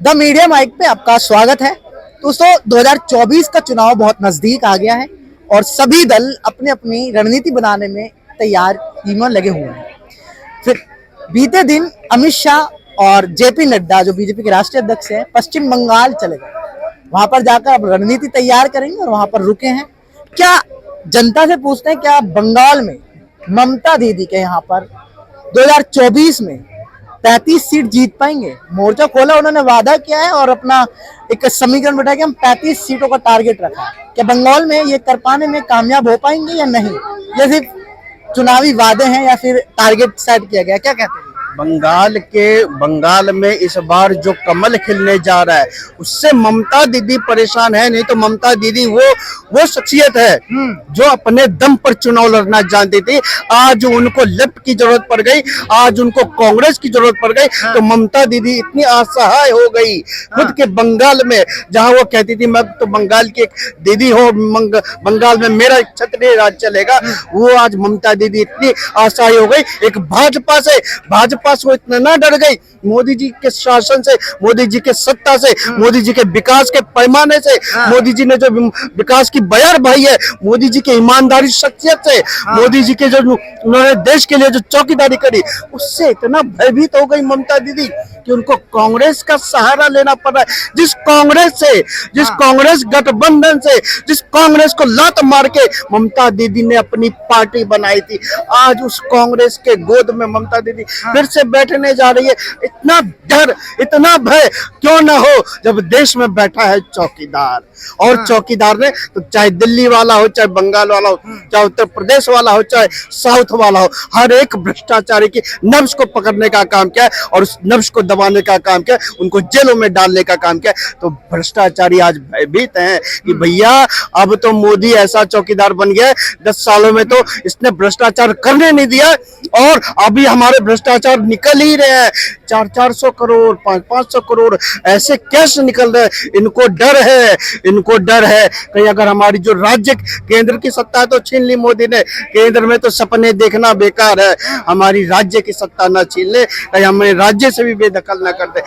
The media mic पे आपका स्वागत है। दोस्तों 2024 का चुनाव बहुत नजदीक आ गया है और सभी दल अपनी अपनी रणनीति बनाने में तैयार में लगे हुए हैं। फिर बीते दिन अमित शाह और जेपी नड्डा जो बीजेपी के राष्ट्रीय अध्यक्ष हैं पश्चिम बंगाल चले गए। वहां पर जाकर अब रणनीति तैयार करेंगे और वहां पर रुके हैं। क्या जनता से पूछते हैं क्या बंगाल में ममता दीदी के यहाँ पर 2024 में 35 सीट जीत पाएंगे। मोर्चा खोला, उन्होंने वादा किया है और अपना एक समीकरण बैठा कि हम 35 सीटों का टारगेट रखा है। क्या बंगाल में ये कर पाने में कामयाब हो पाएंगे या नहीं, या सिर्फ चुनावी वादे हैं या फिर टारगेट सेट किया गया, क्या कहते हैं? बंगाल में इस बार जो कमल खिलने जा रहा है उससे ममता दीदी परेशान है। नहीं तो ममता दीदी वो शख्सियत है जो अपने दम पर चुनाव लड़ना जानती थी। आज उनको लेफ्ट की जरूरत पड़ गई, आज उनको कांग्रेस की जरूरत पड़ गई। तो ममता दीदी इतनी असहाय हो गई खुद के बंगाल में, जहां वो कहती थी मैं तो बंगाल की एक दीदी हो, बंगाल में मेरा क्षत्रिय राज चलेगा। वो आज ममता दीदी इतनी असहाय हो गई। एक भाजपा से वो इतना ना डर गई मोदी जी के शासन से, मोदी जी के सत्ता से, मोदी जी के विकास के पैमाने से, मोदी जी ने जो विकास की बयार भाई है, मोदी जी के ईमानदारी शख्सियत से, मोदी जी के जो उन्होंने देश के लिए जो चौकीदारी करी, उससे इतना भयभीत हो गई ममता दीदी कि उनको कांग्रेस का सहारा लेना पड़ रहा है। जिस कांग्रेस गठबंधन से, जिस कांग्रेस को लात मार के ममता दीदी ने अपनी पार्टी बनाई थी, आज उस कांग्रेस के गोद में ममता दीदी फिर से बैठने जा रही है। इतना डर, इतना भय क्यों ना हो जब देश में बैठा है चौकीदार। और चौकीदार ने तो चाहे दिल्ली वाला हो, चाहे बंगाल वाला हो, चाहे उत्तर प्रदेश वाला हो, चाहे साउथ वाला हो, हर एक भ्रष्टाचारी की नब्ज को पकड़ने का काम किया है और उस नब्ज को दबाने का काम किया, उनको जेलों में डालने का काम किया। तो भ्रष्टाचारी आज भयभीत हैं कि भैया अब तो मोदी ऐसा चौकीदार बन गया है, 10 सालों में तो इसने भ्रष्टाचार करने नहीं दिया और अभी हमारे भ्रष्टाचार निकल ही रहे हैं। 400 करोड़ 500 करोड़ ऐसे कैश निकल रहे हैं। इनको डर है कहीं अगर हमारी जो राज्य केंद्र की सत्ता है तो छीन ली मोदी ने, केंद्र में तो सपने देखना बेकार है, हमारी राज्य की सत्ता ना छीन ले, कहीं हमें राज्य से भी बेदखल ना कर दे।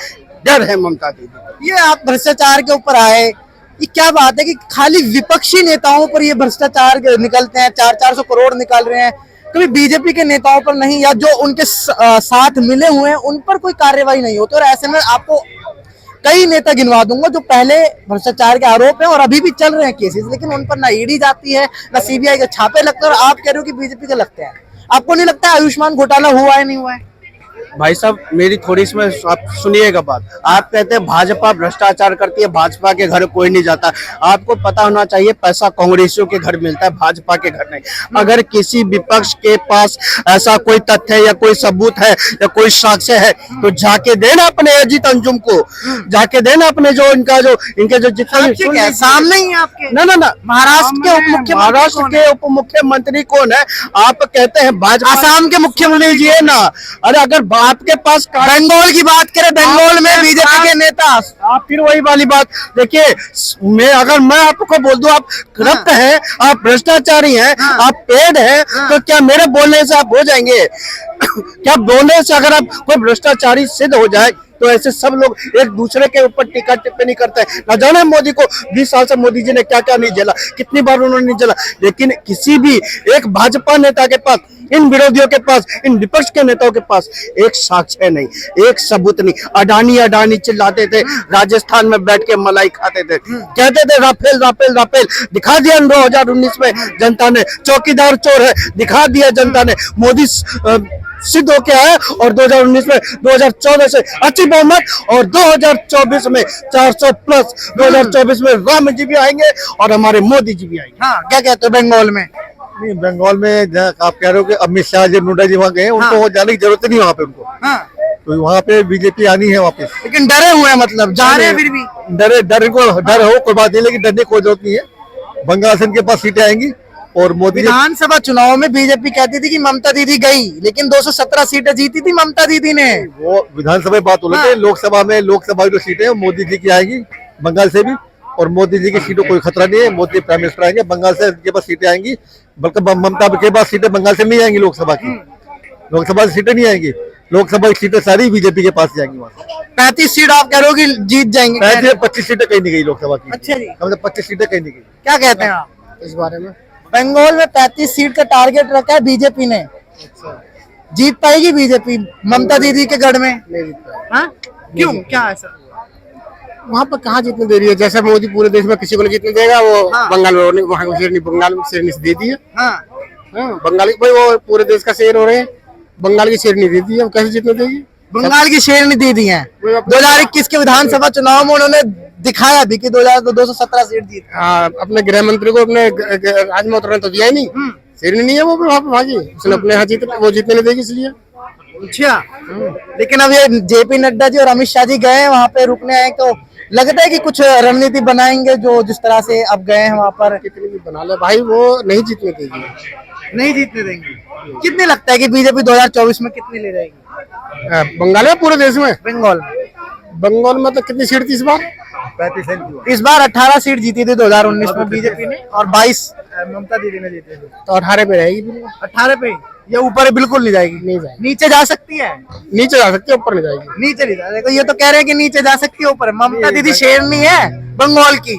डर है ममता दीदी। ये आप भ्रष्टाचार के ऊपर आए, ये क्या बात है कि खाली विपक्षी नेताओं पर ये भ्रष्टाचार निकलते हैं, 400 करोड़ निकल रहे हैं, कभी बीजेपी के नेताओं पर नहीं या जो उनके साथ मिले हुए हैं उन पर कोई कार्रवाई नहीं होती। और ऐसे में आपको कई नेता गिनवा दूंगा जो पहले भ्रष्टाचार के आरोप हैं और अभी भी चल रहे हैं केसेस, लेकिन उन पर ना ईडी जाती है ना सीबीआई के छापे लगते हैं। और आप कह रहे हो कि बीजेपी के लगते हैं, आपको नहीं लगता आयुष्मान घोटाला हुआ है नहीं हुआ है? भाई साहब मेरी थोड़ी इसमें आप सुनिएगा बात। आप कहते हैं भाजपा भ्रष्टाचार करती है, भाजपा के घर कोई नहीं जाता। आपको पता होना चाहिए पैसा कांग्रेसियों के घर मिलता है, भाजपा के घर नहीं। अगर किसी विपक्ष के पास ऐसा कोई तथ्य है या कोई सबूत है या कोई साक्ष्य है तो जाके देना अपने अजीत अंजुम को, जाके देना अपने जो इनके जो जितने सामने ही आपके ना महाराष्ट्र के उप मुख्यमंत्री कौन है? आप कहते हैं भाजपा, आसाम के मुख्यमंत्री जी है ना। अरे अगर आपके पास बंगाल की बात करें, बंगाल में बीजेपी के नेता, आप फिर वही वाली बात देखिए। अगर मैं आपको बोल दूं आप करप्ट हैं, आप भ्रष्टाचारी हैं, आप पेड हैं, तो क्या मेरे बोलने से आप हो जाएंगे? क्या बोलने से अगर आप कोई भ्रष्टाचारी सिद्ध हो जाए तो ऐसे सब लोग एक दूसरे के ऊपर टीका टिप्पणी करते हैं। न जाने मोदी को 20 साल से मोदी जी ने क्या क्या नहीं झेला, कितनी बार उन्होंने नहीं झेला, लेकिन किसी भी एक भाजपा नेता के पास, इन विरोधियों के पास, इन विपक्ष के नेताओं के पास एक साक्ष्य नहीं, एक सबूत नहीं। अडानी चिल्लाते थे, राजस्थान में बैठ के मलाई खाते थे, कहते थे राफेल राफेल राफेल। दिखा दिया 2019 में जनता ने, चौकीदार चोर है, दिखा दिया जनता ने। मोदी सिद्ध हो क्या है और 2019 में 2014 से अच्छी बहुमत और 2024 में 400 प्लस, 2024 में राम जी भी आएंगे और हमारे मोदी जी भी आएंगे। हाँ, क्या कहते हो बंगाल में? नहीं, बंगाल में आप कह रहे हो कि अमित शाह जी नड्डा जी वहाँ गए, उनको जाने की जरूरत नहीं वहाँ पे उनको। तो वहाँ पे बीजेपी आनी है वापस। लेकिन डरे हुए हैं, मतलब जा रहे हैं फिर भी। डर हो कोई बात नहीं, लेकिन डरने की कोई जरूरत नहीं है। बंगाल से इनके पास सीटें आएंगी और मोदी विधानसभा चुनाव में बीजेपी कहती थी कि ममता दीदी गई, लेकिन 217 सीटें जीती थी ममता दीदी ने। वो विधानसभा बात हो रही है, लोकसभा की जो सीटें मोदी जी की आएंगी बंगाल से भी, और मोदी जी की सीटों कोई खतरा नहीं है। मोदी प्राइम मिनिस्टर आएंगे, बंगाल से इनके पास सीटें आएंगी, बल्कि ममता के पास सीटें बंगाल से नहीं आएंगी लोकसभा की। लोकसभा की सीटें नहीं आएंगी, लोकसभा की सीटें सारी बीजेपी के पास जाएंगी। वहाँ 35 सीट आप कह रहे हो कि जीत जाएंगे? 25 सीटें कहीं नहीं गई लोकसभा की। अच्छा जी, कम से 25 सीटें कहीं नहीं गई। क्या कहते हैं आप इस बारे में? बंगाल में 35 सीट का टारगेट रखा है बीजेपी ने, जीत पाएगी बीजेपी ममता दीदी के गढ़ में? नहीं जीत पाएगी। हाँ? क्यों, क्या ऐसा? वहाँ पर कहाँ जीतने दे रही है? जैसे मोदी पूरे देश में किसी को नहीं जीतने देगा, वो हाँ। बंगाल में वहाँ को शेर नहीं, बंगाल में शेर नहीं दे दी है। हाँ, हाँ, बंगाली भाई वो पूरे देश का शेर हो रहे हैं, बंगाल की शेर नहीं देती है, वो कैसे जीतने देगी? बंगाल की शेरनी दे दी है। 2021 के विधानसभा चुनाव में उन्होंने दिखाया भी कि 217 सीट जीत। हाँ, अपने गृह मंत्री को अपने राज में उतरने तो दिया ही नहीं, शेरनी नहीं है वो वहाँ पे भागी, उसने अपने यहाँ वो जीतने नहीं देगी इसलिए। अच्छा, लेकिन अब ये जेपी नड्डा जी और अमित शाह जी गए हैं वहाँ पे रुकने आए, तो लगता है कि कुछ रणनीति बनाएंगे जो जिस तरह से अब गए हैं वहाँ पर? कितनी भी बना ले भाई, वो नहीं जीतने देगी। नहीं जीतने देंगे। कितने लगता है कि बीजेपी 2024 में कितनी ले जाएगी बंगाल में पूरे देश में? बंगाल? बंगाल में तो कितनी सीट थी इस बार? 35 इस बार 18 सीट जीती थी 2019 में बीजेपी ने, और 22 ममता दीदी ने जीती थी। तो 18 पे रहेगी बिल्कुल। 18 पे ये ऊपर बिल्कुल नहीं जाएगी? नहीं जाएगी। नीचे जा सकती है? नीचे जा सकती है, ऊपर नहीं जाएगी। नीचे नहीं जा देखो, ये तो कह रहे हैं कि नीचे जा सकती है, ऊपर। ममता दीदी शेरनी है बंगाल की।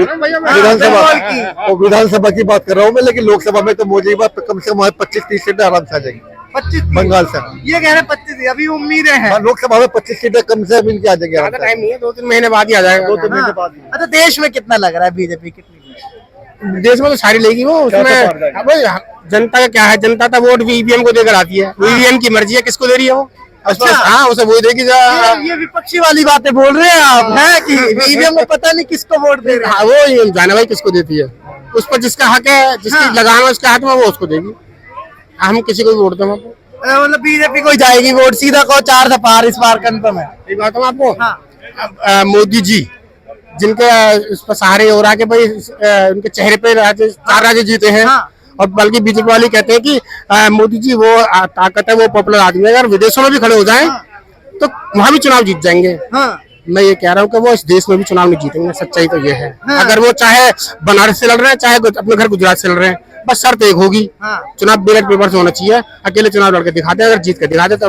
विधानसभा की। वो विधानसभा की बात कर रहा हूँ मैं, लेकिन लोकसभा में तो मोदी बात कम से कम 25-30 सीटें आराम से आ जाएंगी 25 बंगाल से। ये कह रहे हैं 25, अभी उम्मीदें हैं। हाँ, लोकसभा में 25 सीटें कम से कम इनकी आ जाएंगी। ज्यादा टाइम नहीं है, 2-3 महीने बाद ही आ जाएगा। 2-3 महीने बाद ही। अच्छा, देश में कितना लग रहा है बीजेपी कितनी? देश में तो सारी लेगी वो, उसमें पार जाएगी। अब भाई जनता का क्या है, जनता तो वोट ईवीएम को देकर आती है, ईवीएम की मर्जी है किसको दे रही है वो। अच्छा। हाँ, उसे वही देगी ये विपक्षी वाली बातें बोल रहे हैं आप, है कि ईवीएम में पता नहीं किसको वोट दे रहे हैं। हाँ, वो ये जाने भाई किसको देती है, उस पर जिसका हक है, जिसकी हाँ। लगान है उसके हाथ में, वो उसको देगी। हम किसी को भी वोट दें वहाँ पे। मतलब बीजेपी को ही जाएगी वोट, सीधा को 4 से पार इस बार कंफर्म है। एक बात हूँ आपको, हाँ। मोदी जी जिनके इस पर सहारे हो रहा है कि भाई उनके चेहरे पे 4 राज्य जीते हैं, हाँ। और बल्कि बीजेपी वाले कहते हैं कि मोदी जी वो ताकत है, वो पॉपुलर आदमी है, अगर विदेशों में भी खड़े हो जाएं तो वहां भी चुनाव जीत जाएंगे। हाँ। मैं ये कह रहा हूँ कि वो इस देश में भी चुनाव नहीं जीतेंगे, सच्चाई तो ये है। हाँ। अगर वो चाहे बनारस से लड़ रहे हैं, चाहे अपने घर गुजरात से लड़ रहे हैं, बस शर्त एक होगी, हाँ। चुनाव बैलेट पेपर से होना चाहिए, अकेले चुनाव लड़के दिखाते हैं, अगर जीत के दिखाते तो